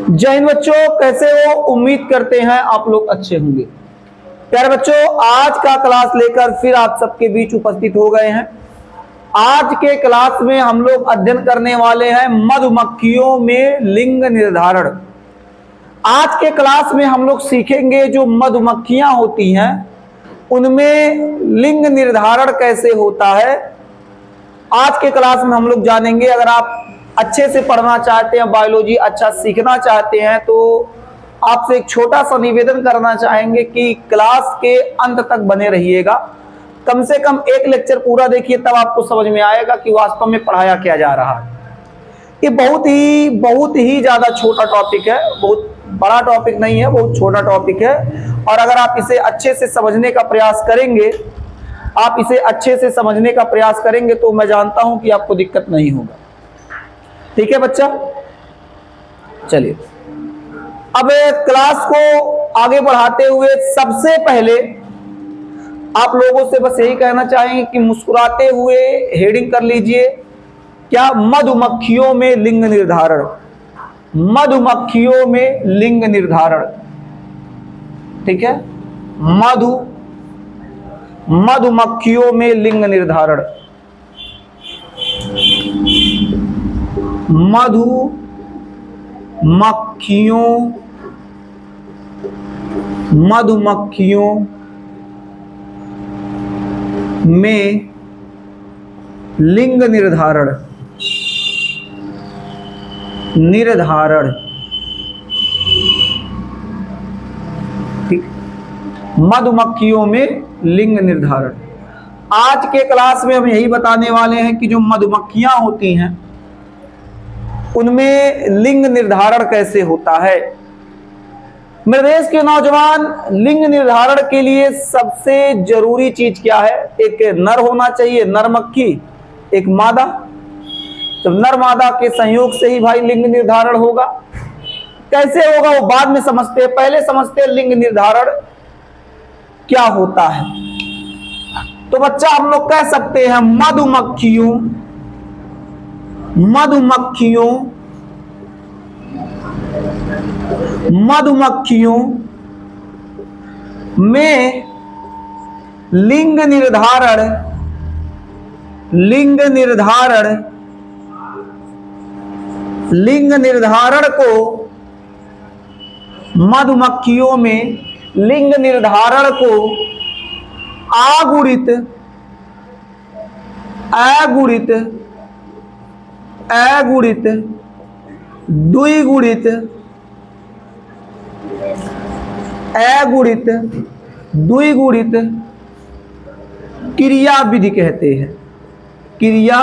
जय हिंद बच्चों, कैसे हो? उम्मीद करते हैं आप लोग अच्छे होंगे। प्यारे बच्चों, आज का क्लास लेकर फिर आप सबके बीच उपस्थित हो गए हैं। आज के क्लास में हम लोग अध्ययन करने वाले हैं मधुमक्खियों में लिंग निर्धारण। आज के क्लास में हम लोग सीखेंगे जो मधुमक्खियां होती हैं उनमें लिंग निर्धारण कैसे होता है। आज के क्लास में हम लोग जानेंगे। अगर आप अच्छे से पढ़ना चाहते हैं, बायोलॉजी अच्छा सीखना चाहते हैं, तो आपसे एक छोटा सा निवेदन करना चाहेंगे कि क्लास के अंत तक बने रहिएगा। कम से कम एक लेक्चर पूरा देखिए, तब आपको समझ में आएगा कि वास्तव में पढ़ाया क्या जा रहा है। ये बहुत ही ज्यादा छोटा टॉपिक है, बहुत बड़ा टॉपिक नहीं है, बहुत छोटा टॉपिक है। और अगर आप इसे अच्छे से समझने का प्रयास करेंगे, तो मैं जानता हूं कि आपको दिक्कत नहीं होगा। ठीक है बच्चा, चलिए अब क्लास को आगे बढ़ाते हुए सबसे पहले आप लोगों से बस यही कहना चाहेंगे कि मुस्कुराते हुए हेडिंग कर लीजिए, क्या? मधुमक्खियों में लिंग निर्धारण। मधुमक्खियों में लिंग निर्धारण, ठीक है। मधुमक्खियों में लिंग निर्धारण। मधुमक्खियों में लिंग निर्धारण। ठीक, मधुमक्खियों में लिंग निर्धारण। आज के क्लास में हम यही बताने वाले हैं कि जो मधुमक्खियां होती हैं उनमें लिंग निर्धारण कैसे होता है। मेरे देश के नौजवान, लिंग निर्धारण के लिए सबसे जरूरी चीज क्या है? एक नर होना चाहिए, नर मक्खी, एक मादा। तो नर मादा के संयोग से ही भाई लिंग निर्धारण होगा। कैसे होगा वो बाद में समझते हैं, पहले समझते हैं लिंग निर्धारण क्या होता है। तो बच्चा हम लोग कह सकते हैं मधुमक्खियों में लिंग निर्धारण को मधुमक्खियों में लिंग निर्धारण को अगुणित द्विगुणित क्रिया विधि कहते हैं। क्रिया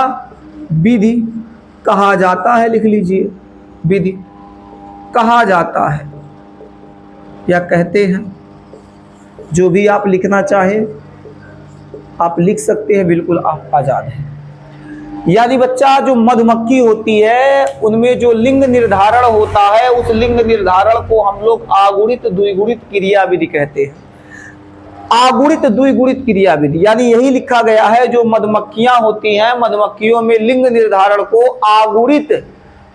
विधि कहा जाता है, लिख लीजिए, विधि कहा जाता है या कहते हैं। जो भी आप लिखना चाहे आप लिख सकते हैं, बिल्कुल आप आजाद हैं। यानी बच्चा जो मधुमक्खी होती है उनमें जो लिंग निर्धारण होता है, उस लिंग निर्धारण को हम लोग अगुणित द्विगुणित क्रिया विधि कहते हैं। अगुणित द्विगुणित क्रिया विधि यानी यही लिखा गया है, जो मधुमक्खियां होती हैं, मधुमक्खियों में लिंग निर्धारण को अगुणित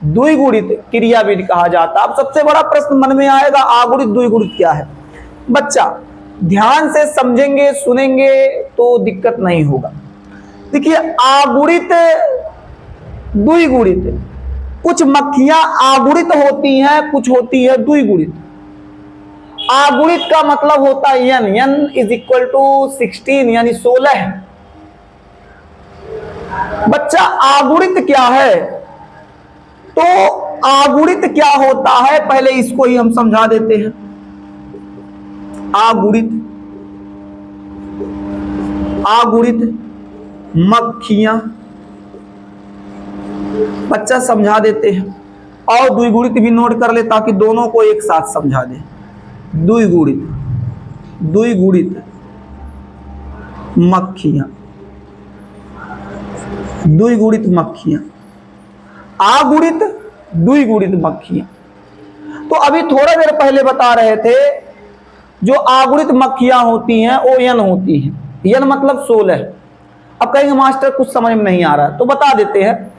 द्विगुणित क्रिया विधि कहा जाता है। अब सबसे बड़ा प्रश्न मन में आएगा, अगुणित द्विगुणित क्या है? बच्चा ध्यान से समझेंगे, सुनेंगे तो दिक्कत नहीं होगा। देखिए, अगुणित द्विगुणित, कुछ मक्खियां अगुणित होती हैं, कुछ होती है द्विगुणित। अगुणित का मतलब होता है n इज इक्वल टू 16 यानी 16। बच्चा अगुणित क्या है? तो अगुणित क्या होता है पहले इसको ही हम समझा देते हैं। अगुणित मक्खियां, बच्चा समझा देते हैं। और द्विगुणित भी नोट कर ले ताकि दोनों को एक साथ समझा दे। द्विगुणित मक्खियां, अगुणित द्विगुणित मक्खियां। तो अभी थोड़ा देर पहले बता रहे थे, जो अगुणित मक्खियां होती हैं वो n होती हैं। n मतलब 16। अब कहेंगे मास्टर कुछ समझ में नहीं आ रहा, तो बता देते हैं।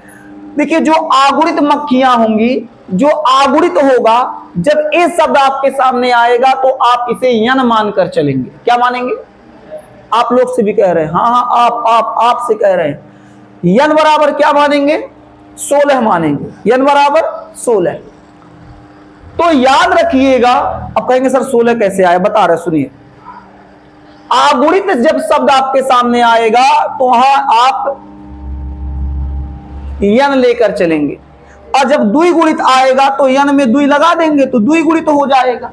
देखिए जो आगुड़ित मक्खियां होंगी, जो आगुड़ित होगा, जब ए शब्द आपके सामने आएगा तो आप इसे यन मानकर चलेंगे। क्या मानेंगे? आप लोग से भी कह रहे हैं, हाँ हाँ आप से कह रहे हैं। यन बराबर क्या मानेंगे? 16 मानेंगे। यन बराबर 16। तो याद रखिएगा। अब कहेंगे सर 16 कैसे आया, बता रहे, सुनिए। आगुणित जब शब्द आपके सामने आएगा तो वहां आप यन लेकर चलेंगे, और जब द्विगुणित आएगा तो यन में द्वि लगा देंगे तो द्विगुणित हो जाएगा।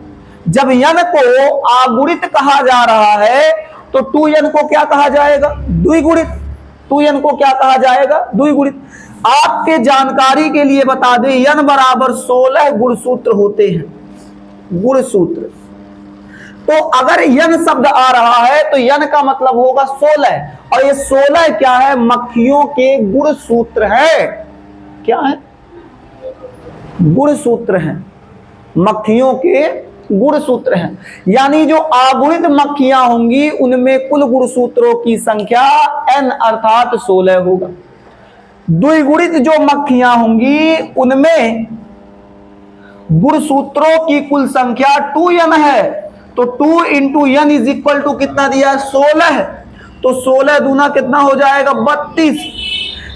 जब यन को आगुणित कहा जा रहा है तो 2n को क्या कहा जाएगा? द्विगुणित। 2n को क्या कहा जाएगा? द्विगुणित। आपके जानकारी के लिए बता दें, यन बराबर 16 गुणसूत्र होते हैं। गुणसूत्र। तो अगर यन शब्द आ रहा है तो यन का मतलब होगा 16, और ये 16 क्या है? मक्खियों के गुणसूत्र है। क्या है? गुणसूत्र हैं। मक्खियों के गुणसूत्र हैं। यानी जो आगुणित मक्खियां होंगी उनमें कुल गुणसूत्रों की संख्या n अर्थात 16 होगा। द्विगुणित जो मक्खियां होंगी उनमें गुणसूत्रों की कुल संख्या 2n है। तो 2 into n is equal to कितना दिया है? 16। तो 16 दूना कितना हो जाएगा? 32।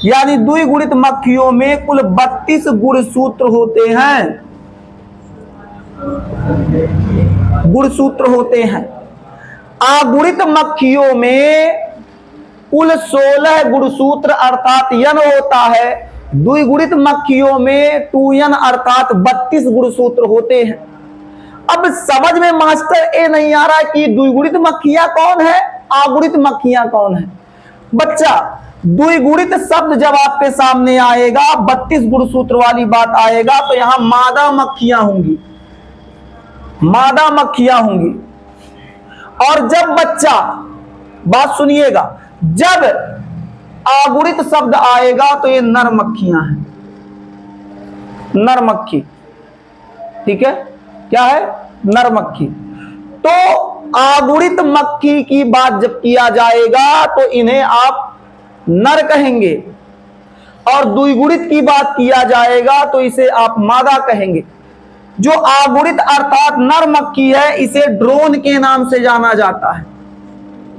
यानी द्विगुणित मक्खियों में कुल 32 गुणसूत्र होते हैं। गुणसूत्र होते हैं। आगुणित मक्खियों में कुल 16 गुणसूत्र अर्थात यन होता है। द्विगुणित मक्खियों में 2n अर्थात 32 गुणसूत्र होते हैं। अब समझ में मास्टर ए नहीं आ रहा कि द्विगुणित मक्खियां कौन है, आगुणित मक्खियां कौन है। बच्चा, द्विगुणित शब्द जब आपके सामने आएगा, 32 गुणसूत्र वाली बात आएगा, तो यहां मादा मक्खियां होंगी। मादा मक्खियां होंगी। और जब बच्चा, बात सुनिएगा, जब आगुणित शब्द आएगा तो ये नर मक्खियां हैं। नर मक्खी। ठीक है? क्या है? नर मक्खी। तो आगुणित मक्खी की बात जब किया जाएगा तो इन्हें आप नर कहेंगे, और द्विगुणित की बात किया जाएगा तो इसे आप मादा कहेंगे। जो आगुणित अर्थात नर मक्खी है इसे ड्रोन के नाम से जाना जाता है।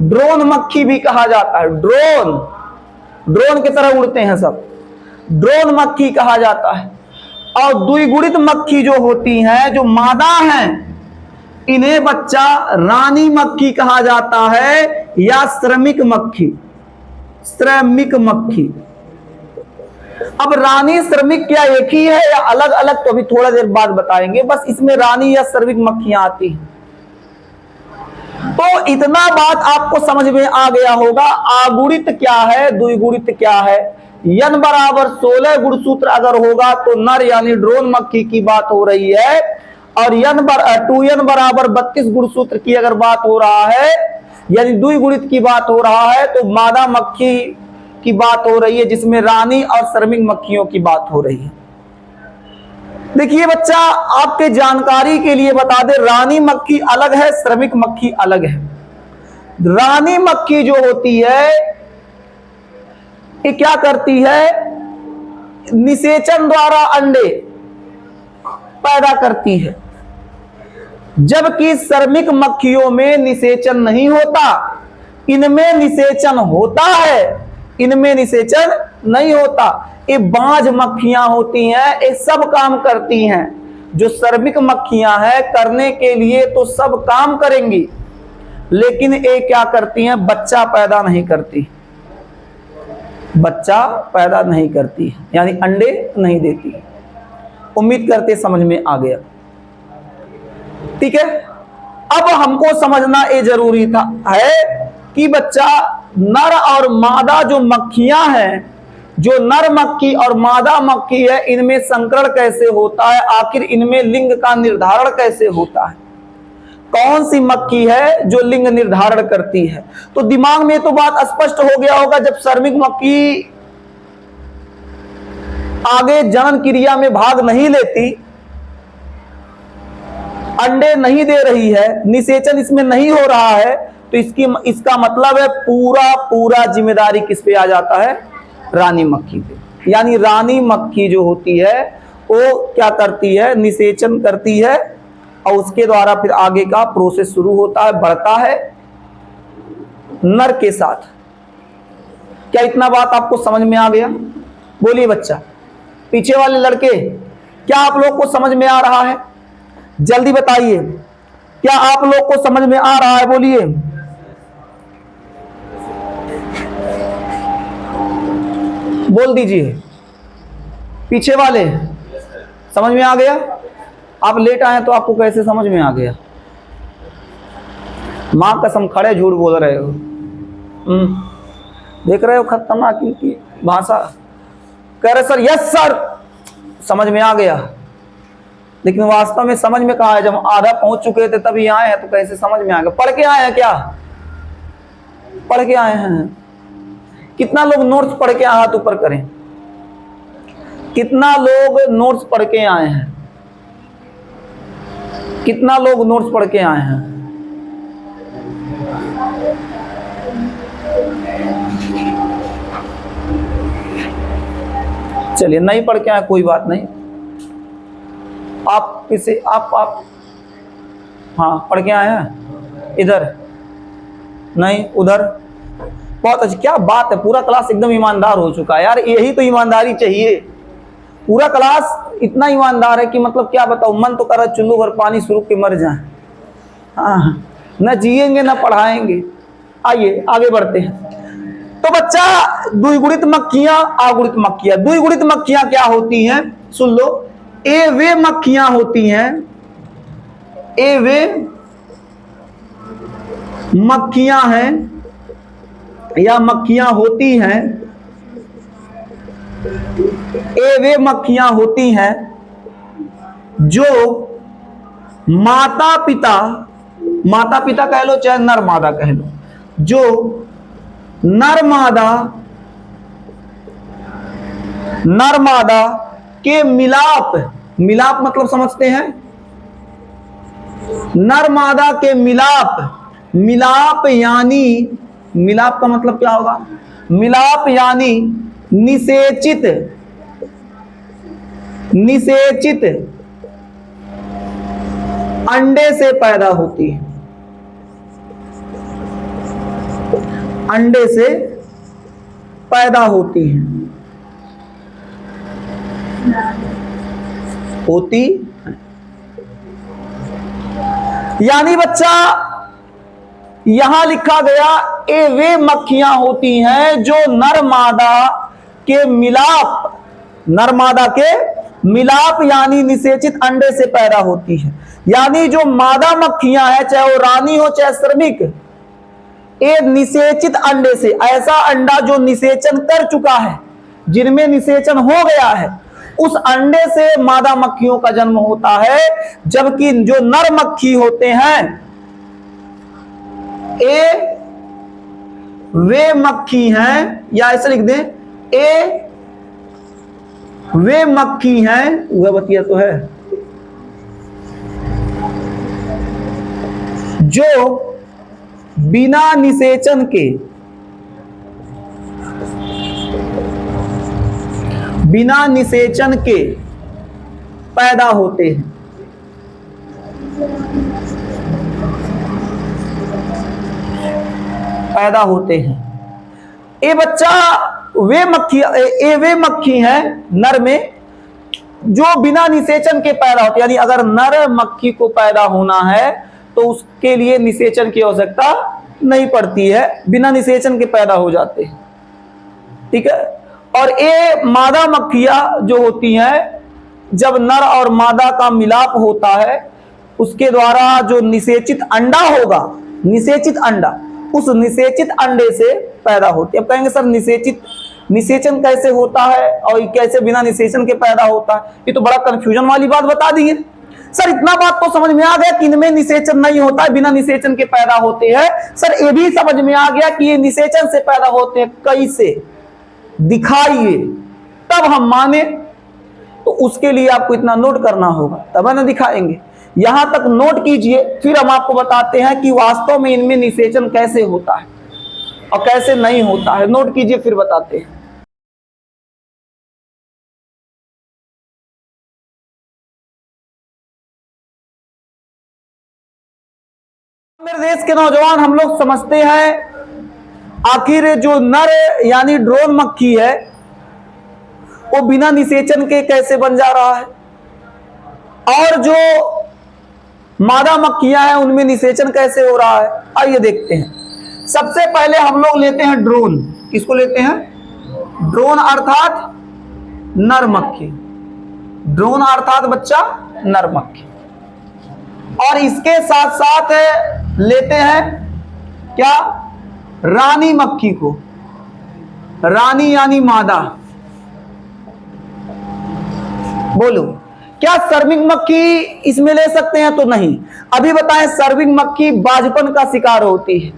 ड्रोन मक्खी भी कहा जाता है। ड्रोन, ड्रोन की तरह उड़ते हैं सब, ड्रोन मक्खी कहा जाता है। और द्विगुणित मक्खी जो होती हैं, जो मादा हैं, इन्हें बच्चा रानी मक्खी कहा जाता है, या श्रमिक मक्खी। श्रमिक मक्खी। अब रानी श्रमिक क्या एक ही है या अलग अलग, तो अभी थोड़ा देर बाद बताएंगे। बस इसमें रानी या श्रमिक मक्खियां आती हैं। तो इतना बात आपको समझ में आ गया होगा। आगुणित क्या है, द्विगुणित क्या है। यन बराबर 16 गुणसूत्र अगर होगा तो नर यानी ड्रोन मक्खी की बात हो रही है, और 2n बराबर 32 गुणसूत्र की अगर बात हो रहा है, यानी द्विगुणित की बात हो रहा है, तो मादा मक्खी की बात हो रही है, जिसमें रानी और श्रमिक मक्खियों की बात हो रही है। देखिए बच्चा, आपके जानकारी के लिए बता दे, रानी मक्खी अलग है, श्रमिक मक्खी अलग है। रानी मक्खी जो होती है ये क्या करती है? निषेचन द्वारा अंडे पैदा करती है, जबकि श्रमिक मक्खियों में निषेचन नहीं होता। इनमें निषेचन होता है, इनमें निषेचन नहीं होता। ये बाज मक्खियां होती हैं, ये सब काम करती हैं। जो श्रमिक मक्खियां हैं करने के लिए तो सब काम करेंगी, लेकिन ये क्या करती हैं? बच्चा पैदा नहीं करती। बच्चा पैदा नहीं करती, यानी अंडे नहीं देती। उम्मीद करते समझ में आ गया। ठीक है? अब हमको समझना ये जरूरी था है कि बच्चा, नर और मादा जो मक्खियां हैं, जो नर मक्खी और मादा मक्खी है, इनमें संकरण कैसे होता है, आखिर इनमें लिंग का निर्धारण कैसे होता है, कौन सी मक्खी है जो लिंग निर्धारण करती है। तो दिमाग में तो बात स्पष्ट हो गया होगा। जब श्रमिक मक्खी आगे जनन क्रिया में भाग नहीं लेती, अंडे नहीं दे रही है, निषेचन इसमें नहीं हो रहा है, तो इसका मतलब है पूरा जिम्मेदारी किस पे आ जाता है? रानी मक्खी पे। यानी रानी मक्खी जो होती है वो क्या करती है, निषेचन करती है और उसके द्वारा फिर आगे का प्रोसेस शुरू होता है, बढ़ता है नर के साथ। क्या इतना बात आपको समझ में आ गया? बोलिए बच्चा, पीछे वाले लड़के, क्या आप लोग को समझ में आ रहा है? जल्दी बताइए, क्या आप लोग को समझ में आ रहा है? बोलिए। बोल दीजिए, पीछे वाले समझ में आ गया? आप लेट आए तो आपको कैसे समझ में आ गया? मां कसम खड़े झूठ बोल रहे हो। देख रहे हो खतरनाक इनकी भाषा। कह रहे सर यस सर समझ में आ गया, लेकिन वास्तव में समझ में कहा है? जब आधा पहुंच चुके थे तभी आए हैं तो कैसे समझ में आ गया? पढ़ के आए हैं क्या? पढ़ के आए हैं? कितना लोग नोट्स पढ़ के हाथ ऊपर करें? कितना लोग नोट्स पढ़ के आए हैं? कितना लोग नोट्स पढ़ के आए हैं? चलिए, नहीं पढ़ के आए कोई बात नहीं, आप इसे आप हाँ पढ़ के आए हैं? इधर नहीं उधर। बहुत अच्छी, क्या बात है, पूरा क्लास एकदम ईमानदार हो चुका है यार। यही तो ईमानदारी चाहिए। पूरा क्लास इतना ईमानदार है कि मतलब क्या बताऊं, मन तो कर रहा चुल्लू भर पानी शुरू के मर जाए। हाँ, न जिएंगे न पढ़ाएंगे। आइए आगे बढ़ते हैं। तो बच्चा, द्विगुणित मक्खियां, अगुणित मक्खियां। द्विगुणित मक्खियां क्या होती हैं? सुन लो, ए वे मक्खियां होती हैं, ए वे मक्खियां हैं या मक्खियां होती हैं, ए वे मक्खियां होती हैं जो माता पिता, माता पिता कह लो चाहे नर मादा कह लो, जो नर मादा के मिलाप, मिलाप मतलब समझते हैं? नर मादा के मिलाप, मिलाप यानी, मिलाप का मतलब क्या होगा? मिलाप यानी निषेचित, निषेचित अंडे से पैदा होती है, अंडे से पैदा होती है, होती। यानी बच्चा यहां लिखा गया ए वे मक्खियां होती हैं जो नर मादा के मिलाप, नर मादा के मिलाप यानी निषेचित अंडे से पैदा होती है। यानी जो मादा मक्खियां हैं, चाहे वो रानी हो चाहे श्रमिक, ये निषेचित अंडे से, ऐसा अंडा जो निषेचन कर चुका है, जिनमें निषेचन हो गया है, उस अंडे से मादा मक्खियों का जन्म होता है। जबकि जो नर मक्खी होते हैं, ए वे मक्खी हैं, या ऐसे लिख दें, ए वे मक्खी हैं, वह बतिया तो है, जो बिना निषेचन के, बिना निषेचन के पैदा होते हैं। पैदा होते हैं। ये बच्चा वे मक्खी, ये वे मक्खी हैं नर में जो बिना निषेचन के पैदा होते हैं। यानी अगर नर मक्खी को पैदा होना है तो उसके लिए निषेचन की आवश्यकता नहीं पड़ती है, बिना निषेचन के पैदा हो जाते हैं। ठीक है। और ये मादा मक्खियां जो होती हैं, जब नर और मादा का मिलाप होता है, उसके द्वारा जो निषेचित अंडा होगा, निषेचित अंडा, उस निषेचित अंडे से पैदा होती है। अब कहेंगे सर निषेचन कैसे होता है और कैसे बिना निषेचन के पैदा होता है? ये तो बड़ा कंफ्यूजन वाली बात बता दी है सर। इतना बात तो समझ में आ गया कि इनमें निषेचन नहीं होता है, बिना निषेचन के पैदा होते हैं। सर ये भी समझ में आ गया कि ये निषेचन से पैदा होते हैं, कैसे दिखाइए तब हम माने। तो उसके लिए आपको इतना नोट करना होगा, तब है ना दिखाएंगे। यहां तक नोट कीजिए, फिर हम आपको बताते हैं कि वास्तव में इनमें निषेचन कैसे होता है और कैसे नहीं होता है। नोट कीजिए फिर बताते हैं। मेरे देश के नौजवान, हम लोग समझते हैं आखिर जो नर यानी ड्रोन मक्खी है वो बिना निषेचन के कैसे बन जा रहा है, और जो मादा मक्खियां हैं उनमें निषेचन कैसे हो रहा है। आइए देखते हैं। सबसे पहले हम लोग लेते हैं ड्रोन। किसको लेते हैं? ड्रोन अर्थात नर मक्खी। ड्रोन अर्थात बच्चा नर मक्खी। और इसके साथ साथ लेते हैं क्या? रानी मक्खी को। रानी यानी मादा। बोलो, क्या सर्विंग मक्खी इसमें ले सकते हैं? तो नहीं। अभी बताएं, सर्विंग मक्खी बाजपन का शिकार होती है।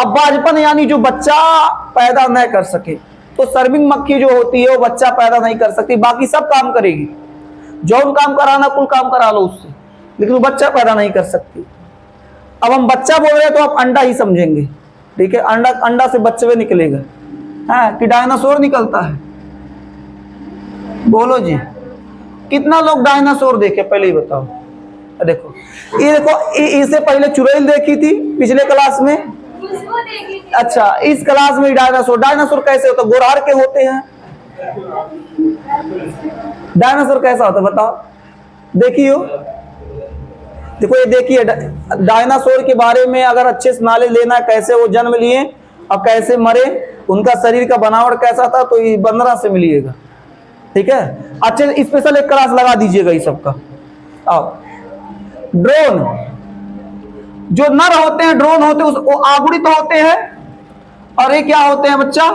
अब बाजपन यानी जो बच्चा पैदा न कर सके, तो सर्विंग मक्खी जो होती है वो बच्चा पैदा नहीं कर सकती, बाकी सब काम करेगी। जौन काम कराना कुल काम करा लो उससे, लेकिन वो बच्चा पैदा नहीं कर सकती। अब हम बच्चा बोल रहे हैं तो आप अंडा ही समझेंगे, ठीक है? अंडा से बच्चे निकलेगा, हाँ, कि डायनासोर निकलता है? बोलो जी, कितना लोग डायनासोर देखे पहले ही बताओ। देखो, ये देखो, इससे पहले चुड़ैल देखी थी पिछले क्लास में। अच्छा, इस क्लास में डायनासोर। डायनासोर कैसे होता? गोरार के होते हैं। डायनासोर कैसा होता बताओ? देखियो, देखो ये देखिए, डायनासोर के बारे में अगर अच्छे से नॉलेज लेना है, कैसे वो जन्म लिए और कैसे मरे, उनका शरीर का बनावट कैसा था, तो ये 15 से मिलिएगा, ठीक है? अच्छे स्पेशल एक क्लास लगा दीजिएगा इस सबका। आओ, ड्रोन जो नर होते हैं, ड्रोन होते हैं, वो आगुड़ित होते हैं, और ये क्या होते हैं बच्चा?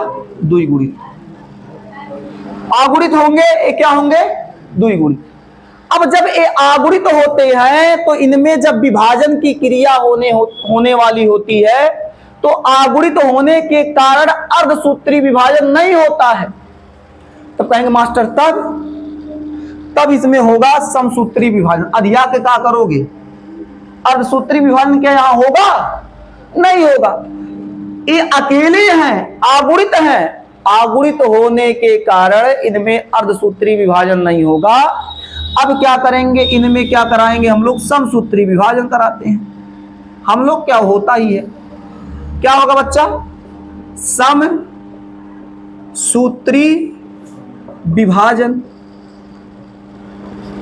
द्विगुणित। आगुड़ित होंगे, ये क्या होंगे? द्विगुणित। अब जब ये आगुड़ित होते हैं तो इनमें जब विभाजन की क्रिया होने वाली होती है, तो आगुड़ित होने के कारण अर्धसूत्री विभाजन नहीं होता है। तो कहेंगे मास्टर तब इसमें होगा समसूत्री विभाजन। अधिया के क्या करोगे? अर्धसूत्री विभाजन क्या यहां होगा? नहीं होगा। ये अकेले हैं, आगुड़ित हैं। आगुड़ित होने के कारण इनमें अर्धसूत्री विभाजन नहीं होगा। अब क्या करेंगे? इनमें क्या कराएंगे हम लोग? समसूत्री विभाजन कराते हैं हम लोग। क्या होता ही है, क्या होगा बच्चा? सम सूत्री विभाजन।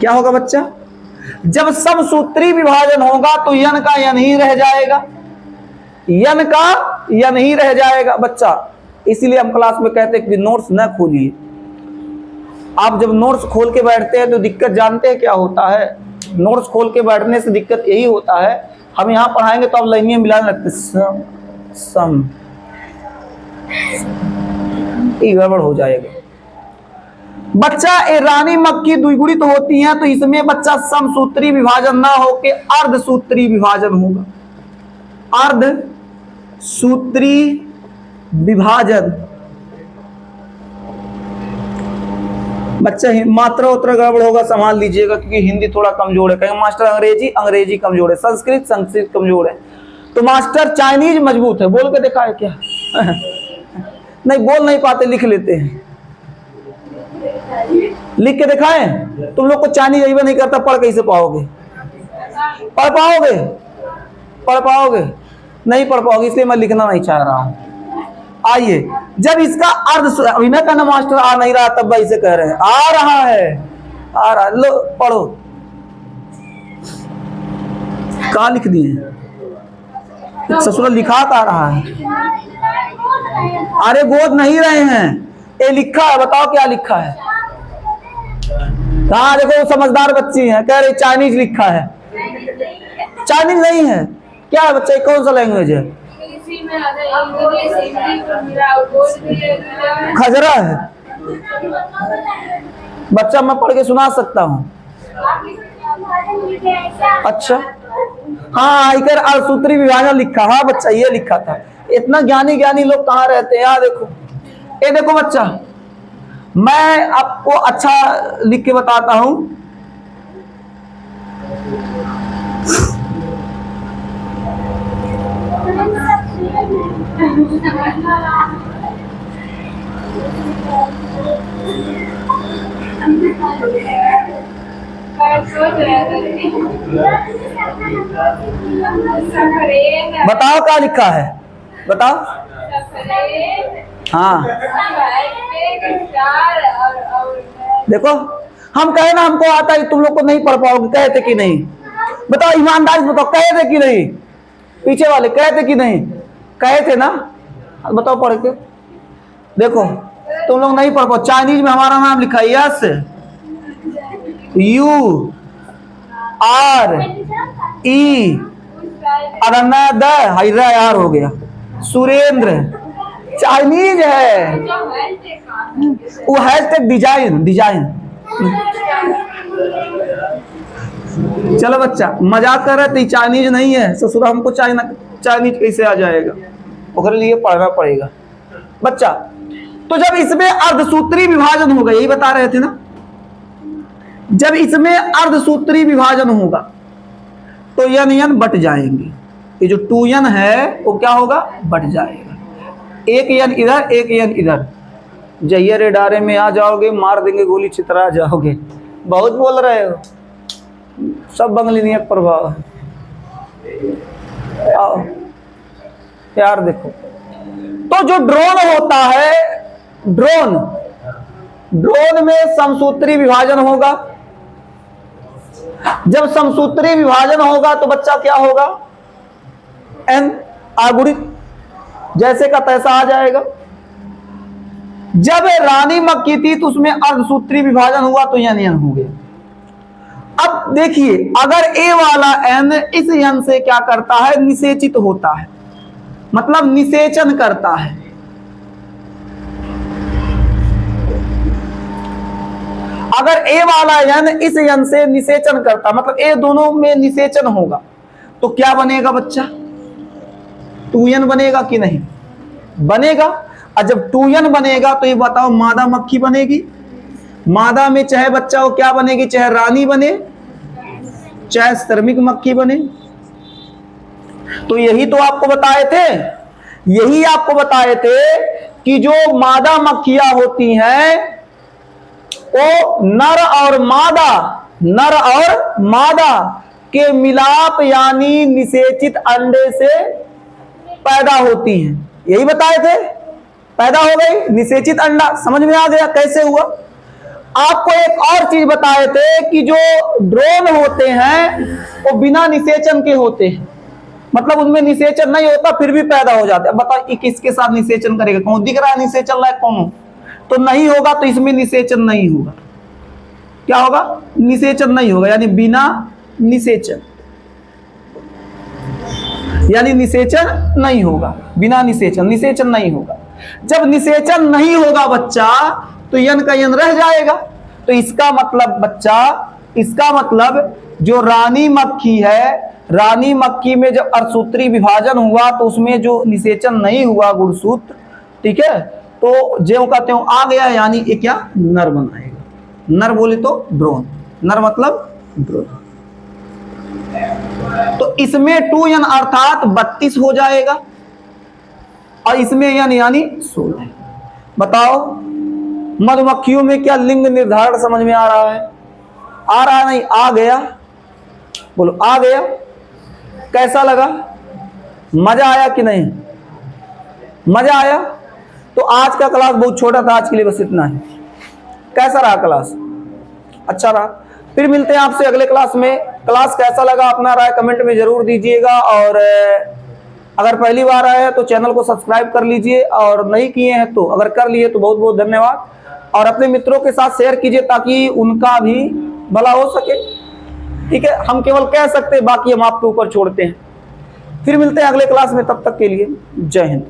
क्या होगा बच्चा? जब समसूत्री विभाजन होगा तो यन का यन ही रह जाएगा, यन का यन ही रह जाएगा बच्चा। इसीलिए हम क्लास में कहते हैं कि नोट्स न खोलिए। आप जब नोट्स खोल के बैठते हैं तो दिक्कत जानते हैं क्या होता है? नोट्स खोल के बैठने से दिक्कत यही होता है, हम यहां पढ़ाएंगे तो आप लाइनें मिलाने लगते, सम ये गड़बड़ हो जाएगा बच्चा। ये रानी मक्खी द्विगुणित तो होती हैं, तो इसमें बच्चा समसूत्री विभाजन ना होके अर्धसूत्री विभाजन होगा। अर्धसूत्री विभाजन बच्चा। मात्रा उत्तर गड़बड़ होगा, संभाल लीजिएगा, क्योंकि हिंदी थोड़ा कमजोर है। कहेंगे मास्टर अंग्रेजी कमजोर है, संस्कृत कमजोर है। तो मास्टर चाइनीज मजबूत है। बोल के देखा है क्या? नहीं बोल नहीं पाते, लिख लेते हैं। लिख के दिखाएं? तुम लोग को चाइनीज अइबे नहीं करता, पढ़ कैसे पाओगे? पढ़ पाओगे? पढ़ पाओगे? नहीं पढ़ पाओगे, इसलिए मैं लिखना नहीं चाह रहा हूं। आइए, जब इसका अर्ध, अभी ना कहना मास्टर आ नहीं रहा, तब इसे कह रहे हैं आ रहा है, आ रहा। लो पढ़ो, कहा लिख दिए? ससुर लिखा आ रहा है। अरे गोद नहीं रहे हैं, ये लिखा है। बताओ क्या लिखा है? कहा? देखो समझदार बच्ची है, कह रही चाइनीज लिखा है। चाइनीज नहीं है। क्या है बच्चा? कौन सा लैंग्वेज है? खजरा है बच्चा, मैं पढ़ के सुना सकता हूँ। अच्छा, हाँ, इकर अर्धसूत्री विभाजन लिखा। हाँ बच्चा, ये लिखा था। इतना ज्ञानी लोग कहाँ रहते हैं? देखो, ये देखो बच्चा, मैं आपको अच्छा लिख के बताता हूं। बताओ क्या लिखा है, बताओ। हाँ देखो, हम कहे ना हमको आता है, तुम लोग को नहीं पढ़ पाओगे, कहे थे कि नहीं? बताओ ईमानदारी से बताओ, कहे थे कि नहीं? पीछे वाले कहे थे कि नहीं? कहे थे ना? बताओ पढ़ के। देखो तुम लोग नहीं पढ़ पाओ। चाइनीज में हमारा नाम लिखा है यस यू आर ई अरनाद हैदरा यार हो गया, सुरेंद्र चाइनीज है वो, हैशटैग डिजाइन डिजाइन। चलो बच्चा मजाक कर रहे थे, चाइनीज नहीं है ससुरा, हमको चाइनीज कैसे आ जाएगा, उसके लिए पढ़ना पड़ेगा बच्चा। तो जब इसमें अर्धसूत्री विभाजन होगा, यही बता रहे थे ना, जब इसमें अर्धसूत्री विभाजन होगा तो यन यन बट जाएंगे। ये जो 2 यन है वो क्या होगा, बट जाएगा। एक यन इधर एक यन इधर, जहिया रे डारे में आ जाओगे, मार देंगे गोली चितरा जाओगे। बहुत बोल रहे हो, सब बंगली नियत प्रभाव। आओ यार देखो, तो जो ड्रोन होता है, ड्रोन में समसूत्री विभाजन होगा। जब समसूत्री विभाजन होगा तो बच्चा क्या होगा, एन आगुणित जैसे का तैसा आ जाएगा। जब रानी मक्खी थी तो उसमें अर्धसूत्री विभाजन हुआ तो यन यन हो गया। अब देखिए, अगर ए वाला एन इस यन से क्या करता है, निषेचित होता है, मतलब निषेचन करता है। अगर ए वाला यन इस यन से निषेचन करता, मतलब ए दोनों में निषेचन होगा तो क्या बनेगा बच्चा, 2 यन बनेगा कि नहीं बनेगा। और जब 2 यन बनेगा तो ये बताओ मादा मक्खी बनेगी। मादा में चाहे बच्चा वो क्या बनेगी, चाहे रानी बने चाहे श्रमिक मक्खी बने। तो यही तो आपको बताए थे, यही आपको बताए थे कि जो मादा मक्खियां होती हैं वो नर और मादा के मिलाप यानी निषेचित अंडे से पैदा होती हैं। यही बताए थे, पैदा हो गई निषेचित अंडा। समझ में आ गया कैसे हुआ। आपको एक और चीज बताए थे कि जो ड्रोन होते हैं वो बिना निषेचन के होते हैं, मतलब उनमें निषेचन नहीं होता फिर भी पैदा हो जाते हैं। बताओ किसके साथ निषेचन करेगा, कौन दिख रहा है निषेचन लायक कौन, तो नहीं होगा, तो इसमें निषेचन नहीं होगा। क्या होगा, निषेचन नहीं होगा, यानी बिना निषेचन, यानी निषेचन नहीं होगा, बिना निषेचन, निषेचन नहीं होगा। जब निषेचन नहीं होगा बच्चा तो यन का यन रह जाएगा। तो इसका मतलब बच्चा, इसका मतलब जो रानी मक्खी है, रानी मक्खी में जब अर्धसूत्री विभाजन हुआ तो उसमें जो निषेचन नहीं हुआ गुणसूत्र, ठीक है, तो ज्यों का त्यों आ गया, यानी ये क्या नर बनाएगा। नर बोले तो ड्रोन, नर मतलब ड्रोन। तो इसमें 2 यन अर्थात 32 हो जाएगा और इसमें यन यानी 16। बताओ मधुमक्खियों में क्या लिंग निर्धारण समझ में आ रहा है, आ रहा नहीं, आ गया, बोलो आ गया। कैसा लगा, मजा आया कि नहीं, मजा आया। तो आज का क्लास बहुत छोटा था, आज के लिए बस इतना ही। कैसा रहा क्लास, अच्छा रहा। फिर मिलते हैं आपसे अगले क्लास में। क्लास कैसा लगा अपना राय कमेंट में जरूर दीजिएगा, और अगर पहली बार आए हैं तो चैनल को सब्सक्राइब कर लीजिए, और नहीं किए हैं तो अगर कर लिए तो बहुत बहुत धन्यवाद। और अपने मित्रों के साथ शेयर कीजिए ताकि उनका भी भला हो सके, ठीक है। हम केवल कह सकते हैं, बाकी हम आपके ऊपर छोड़ते हैं। फिर मिलते हैं अगले क्लास में, तब तक के लिए जय हिंद।